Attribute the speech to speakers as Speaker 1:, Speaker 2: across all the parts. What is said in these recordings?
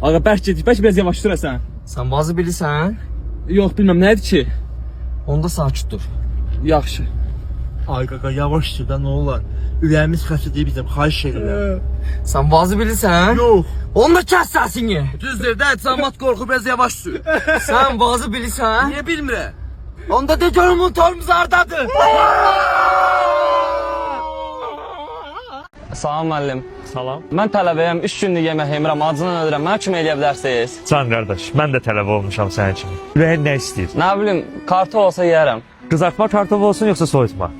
Speaker 1: Ağa bərk gedik, bəlkə biraz yavaş sürəsən.
Speaker 2: Sən bazı bilirsən?
Speaker 1: Yox, bilməm, nədir ki?
Speaker 2: Onda sakit dur.
Speaker 1: Yaxşı.
Speaker 3: Ay qaqa yavaş sür də nə olar? Ürəyimiz xəstə bizim, xahiş edirəm.
Speaker 2: Sən bazı bilirsən?
Speaker 3: Yox.
Speaker 2: Onda kəs səsini.
Speaker 3: Düzdür də, cəmat qorxu biraz yavaş sür.
Speaker 2: Sən bazı bilirsən?
Speaker 3: Niyə bilmirəm?
Speaker 2: Onda de görüm motorumuz hardadır. Salam müəllim.
Speaker 4: Salam.
Speaker 2: Mən tələbəyəm, 3 günlük yemək yemirəm, acından ölürəm. Mənə kömək eləyə bilərsiniz?
Speaker 4: Can qardaş, mən də tələbə olmuşam sənin kimi. Ürəyin nə istəyir?
Speaker 2: Nə bilim, kartı olsa yeyərəm.
Speaker 4: Qızartma kartofu olsun yoxsa soyutma?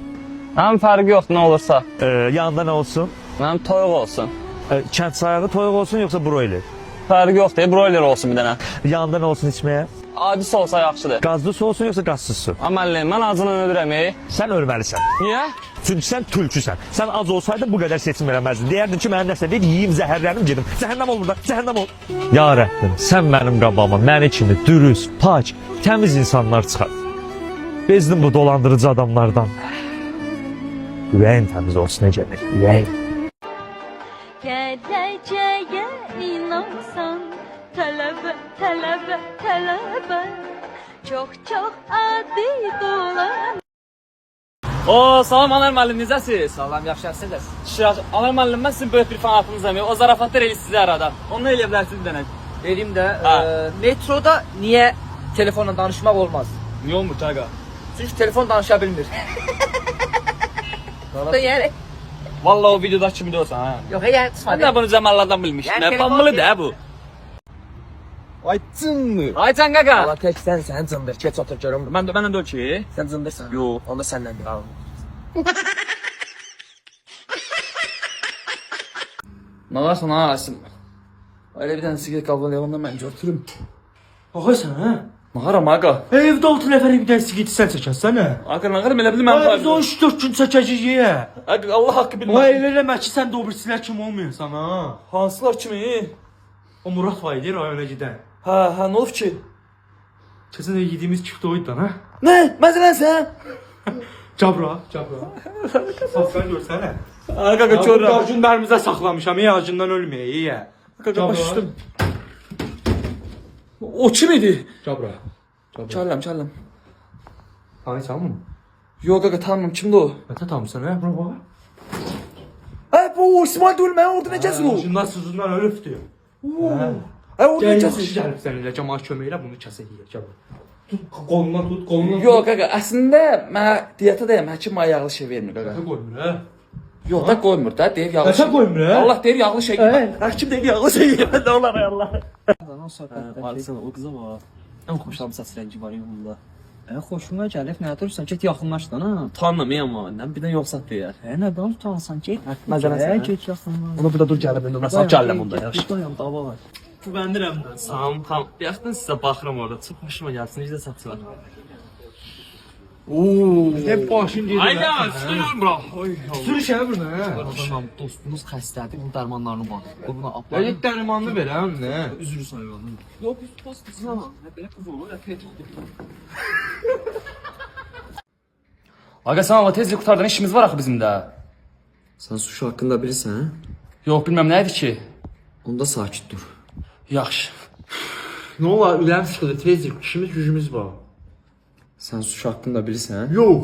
Speaker 2: Mənim fərqi yoxdur, nə olursa.
Speaker 4: Yanında nə olsun?
Speaker 2: Mənim toyuq olsun.
Speaker 4: Kənd sayağı toyuq olsun yoxsa broiler?
Speaker 2: Fərqi yoxdur, broiler olsun bir dənə.
Speaker 4: Yanında nə olsun içməyə?
Speaker 2: Adisi olsa yaxşıdır.
Speaker 4: Qazlı su olsun yoxsa qazsız su?
Speaker 2: Müəllim, mən acından ölürəm.
Speaker 4: Sən ölməlisən.
Speaker 2: Niyə?
Speaker 4: Çünki sən tülküsən. Sən az olsaydın bu qədər seçim eləməzdin. Deyərdin ki, mənim nəsə deyil, yiyim, zəhərlənim, gedim. Cəhənnəm ol burada, cəhənnəm ol. Ya Rəbbim, sən mənim qabağıma, məni kimi dürüst, pak, təmiz insanlar çıxart. Bezdim bu dolandırıcı adamlardan. Ürəyin təmiz olsun, necə demək, ürəyin.
Speaker 5: Geleceğe inansan talebe talebe talebe çok çok adi dolan.
Speaker 1: Salam Anar müəllim, necəsiz?
Speaker 2: Salam, yaxşısınız.
Speaker 1: Anar müəllim, mən sizin böyük bir fanatınızam. O zarafatlar elə sizə arada. Onu eləyə bilərsiniz bir dənə.
Speaker 6: Vereyim de metroda niye telefonla danışmak olmaz?
Speaker 1: Niyə olmur Taqa?
Speaker 6: Çünkü telefon danışabilmir. Yani
Speaker 1: Vallahi o videoda kimi olsan ha.
Speaker 6: yok yani
Speaker 1: Mən də bunu zamanlardan bilmişdim.
Speaker 6: Yəni
Speaker 1: Nə
Speaker 6: telefon
Speaker 1: pambılı
Speaker 6: deyil.
Speaker 1: da bu.
Speaker 3: Ay cınmır.
Speaker 1: Ay can qaqa.
Speaker 6: Allah tek sen zındır. Geç otur görüm.
Speaker 1: Məndən də öl ki.
Speaker 6: Sen zındırsan.
Speaker 1: Yox.
Speaker 6: Onda senden de.
Speaker 1: Nə varsan ha Asim? Elə bir dənə siqaret qabını yanında mən götürüm.
Speaker 3: Ağa sən hə?
Speaker 1: Mağaram aqa.
Speaker 3: Evdə 6 nəfərə bir dənə siqiti sən çəkəsən hə?
Speaker 1: Aqa nağarım elə bilim mən
Speaker 3: Ay biz o 3-4 gün çəkəcəyik yə.
Speaker 1: Aqa Allah haqqı bilməm.
Speaker 3: Vay elə eləmə ki sən də o birisilər kimi olmuyorsan ha.
Speaker 1: Hansılar kimi?
Speaker 3: O Murat var idi rayona gedən.
Speaker 1: Hə, nə olub ki?
Speaker 3: Keçən də yediyimiz çift oyundan ha.
Speaker 1: Nə? Məsələn sən?
Speaker 3: Cabra. Safran görsənə.
Speaker 1: Aqa
Speaker 3: Ya bu
Speaker 1: görürəm.
Speaker 3: günlərimizə saxlamışam, acından ölməyək yə.
Speaker 1: Qaqa başladım. O kim idi?
Speaker 3: Cabra.
Speaker 1: Kələm.
Speaker 3: Ay tamam.
Speaker 1: Yox qaqa tanımam, kimdir o?
Speaker 3: Mətə tamamsan hə? Bura bax.
Speaker 1: Hə, bu İsmail deyil, mən orada necəsin o?
Speaker 3: Şundan sızından ölübdü.
Speaker 1: Hə, orada
Speaker 3: Gəl yaxşı
Speaker 1: necəsin?
Speaker 3: gəlib sən elə cəmaət kömək elə bunu kəsək Cabra. Tut qolundan tut, qolundan.
Speaker 1: Yox qaqa, əslində mən diyetədəyəm, həkim mənə yağlı şey vermir qaqa.
Speaker 3: Nə qoymur hə?
Speaker 1: Yox da qoymur da, deyir yağlı
Speaker 3: Nəsə qoymur hə?
Speaker 1: Allah deyir yağlı şey. Həkim deyir yağlı şey yemə, nə olar ay Allah.
Speaker 2: Baksana o kıza bak. En hoşlanmış səs rəngi var yolunda. Xoşuma gəlib, nə durursan, get yaxınlaş da ha.
Speaker 1: Tanımayam ama, bir də yoxsa deyər.
Speaker 2: Nədən tutansan, get.
Speaker 1: Məsələn sən.
Speaker 2: Get yaxınlaş.
Speaker 1: Onu burada dur gəlib, indi mən sağ gələm onda yaxşı.
Speaker 2: Dayan, dava var.
Speaker 3: Bu bəndirəm də.
Speaker 1: Tamam, tamam. Yaxın sizə baxıram orada. Çox xoşuma gəlsin, necə satçılar.
Speaker 3: Hep başım deyir.
Speaker 1: Ayda, sürür bura. Oy.
Speaker 3: Sürüş hə buna hə.
Speaker 2: Adamım, dostumuz xəstədir, onun dərmanlarını var. O buna
Speaker 3: Ya
Speaker 2: aparır.
Speaker 3: git dərmanını ver hə nə?
Speaker 2: Üzrü sayılanı. Yox, biz postuz ama. Belə qız olur, əfət olur.
Speaker 1: Aga sen Allah tezlik qurtardan işimiz var axı bizim də.
Speaker 2: Sən sushi haqqında bilirsən?
Speaker 1: Yox, bilməm nə idi ki.
Speaker 2: Onda sakit dur.
Speaker 1: Yaxşı.
Speaker 3: Nə olar ürəyim sıxılır tezlik işimiz gücümüz var.
Speaker 2: Sən sushi haqqında bilirsən?
Speaker 3: Yox.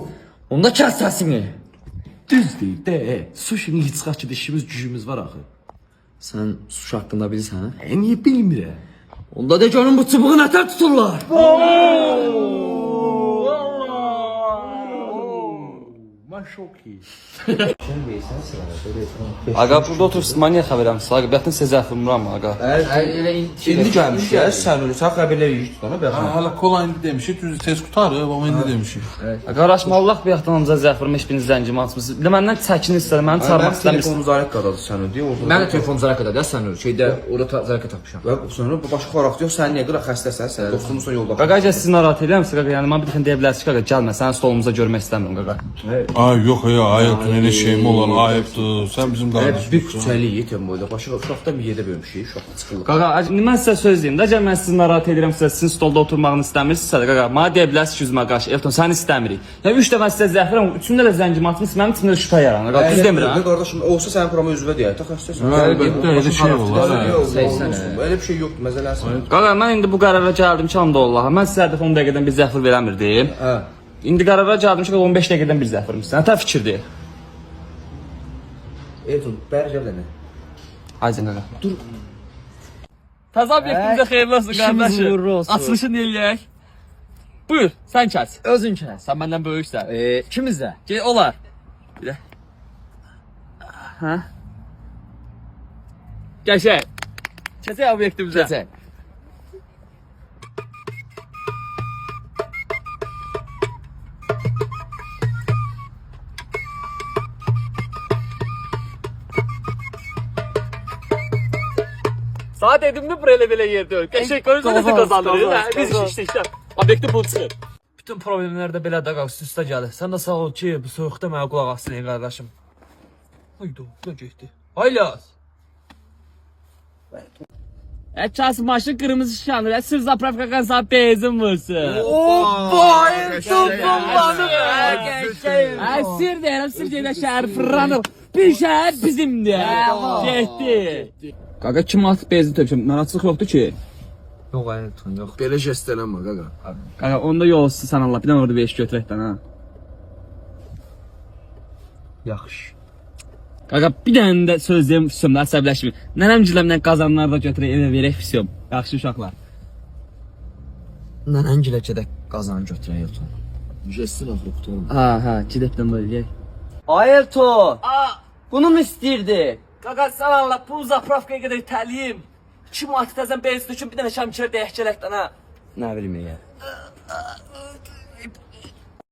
Speaker 2: Onda kəs səsini.
Speaker 7: Düz deyil də, sushinin heç qaçı işimiz gücümüz var axı.
Speaker 2: Sən sushi haqqında bilirsən?
Speaker 7: Niyə bilmirəm?
Speaker 2: Onda de görün bu çubuğu nətər tuturlar.
Speaker 3: Mən şok iyi.
Speaker 1: Aga burada otursun, mən niyə xəbərəmsin? Aga, bəxtin sizə zərf vurmuram aga.
Speaker 7: İndi gəlmiş ya, sən ölürsən, xəbərlər yiyik ona bəx.
Speaker 8: Hala kola indi demişik, düz tez qutarıq, amma indi demişik.
Speaker 1: Qardaşım Allah bir yaxdan amca zərf vurmuş, biriniz zəncimi açmısınız. Bir də məndən çəkin istədi, məni çağırmaq istəmirsiniz.
Speaker 7: Telefonum zarəqqadadır sən ödəyə orada.
Speaker 2: Mən də telefonum zarəkədə sən öl. Şeydə orada zarəkə tapmışam.
Speaker 7: Və sonra bu başqa xarakter yox, sən niyə qıra xəstəsən, sən dostumuzla yolda.
Speaker 1: Qaqa, sizi narahat edirəm, qaqa, yəni mən bir dəfə deyə bilərsiniz ki, qaqa, gəlmə, sənin stolumuza görmək istəmirəm, qaqa.
Speaker 8: Ay yok ya Ayrton elə şey mi olar? Ayıbdır. Sen bizim
Speaker 7: Bir
Speaker 8: qardaşımızsın.
Speaker 7: küçəlik yetim boyda. Başa uşaqdan bir yerdə böyümüşük. Uşaqda çıxırlar.
Speaker 1: Qaqa, mən sizə söz deyim də, əgər mən sizi narahat edirəm, sizin stolda oturmağını istəmirsinizsə də, qaqa, mənə deyə bilərsiniz ki, üzümə qarşı, Elton, səni istəmirik. Ya 3 dəfə sizə zəng verirəm, üçündə də zəngimi atmışsınız, mənim içimdə də şübhə yaranır. Qaqa, düz demirəm.
Speaker 7: Qardaşım, olsa sənin programa üzvə deyək. Təxəssüs.
Speaker 8: Əlbəttə elə şey olar.
Speaker 7: Öyle bir şey yoxdur, məzələsi.
Speaker 1: Qaqa, mən indi bu qərara gəldim ki, hamda Allah'a. Mən sizə dəfə 10 dəqiqədən bir zəfir verəmirdim.
Speaker 7: Hə.
Speaker 1: İndi qərara gəldim ki, 15 dəqiqədən bir zəfirmişsən. Hətə fikirdir.
Speaker 7: Elton, bəri gəl nə?
Speaker 1: Aycan qaqa. Dur. Təzə obyektimizə xeyirli olsun
Speaker 2: İşimiz
Speaker 1: qardaşım.
Speaker 2: uğurlu olsun.
Speaker 1: Açılışını eləyək. Buyur, sən kəs.
Speaker 2: Özün kəs.
Speaker 1: Sən məndən böyüksən.
Speaker 2: İkimiz də.
Speaker 1: Gel, olar. Bir də. Hə? Gəşək. Keçək obyektimizə.
Speaker 2: Keçək.
Speaker 1: Saat edimli buraya belə yerdə öl. Qəşək görürsən necə qazandırır. Hə, biz işdə. Obyekti pul çıxır.
Speaker 6: Bütün problemlər də belə də üst-üstə gəlir. Sən də sağ ol ki, bu soyuqda mənə qulaq asdın qardaşım. Haydo, nə getdi? Haylas.
Speaker 1: Ças maşın qırmızı şanlı. Sırf zapravka qazan benzin vursun.
Speaker 6: Hoppa, Elton bombanı.
Speaker 1: Sir deyirəm, sir deyirəm, şəhər fırlanır. Bir şəhər bizimdir. Getdi. Qaqa kim atıb benzin töküm? Narahatçılıq yoxdur ki.
Speaker 2: Yox, Elton, yox.
Speaker 7: Belə jest eləmə, qaqa.
Speaker 1: Qaqa onda yol olsun sən Allah. Bir dənə orada 5 götürəkdən ha.
Speaker 2: Yaxşı.
Speaker 1: Qaqa bir dənə də söz deyim, füsümlə əsəbləşmir. Nənəmciləmdən qazanlar da götürək evə verək füsüm. Yaxşı uşaqlar.
Speaker 2: Nənəngilə gedək qazan götürək Elton.
Speaker 7: Jestin axırı qutarım.
Speaker 1: Ha, gedəkdən böyle.
Speaker 2: Elton. Bunu mu istirdi?
Speaker 6: Qaqa sən Allah bu zapravkaya qədər itəliyim. 2 manat təzən benzin üçün bir dənə şəmkir deyək gələkdən ha.
Speaker 2: Nə bilim ya.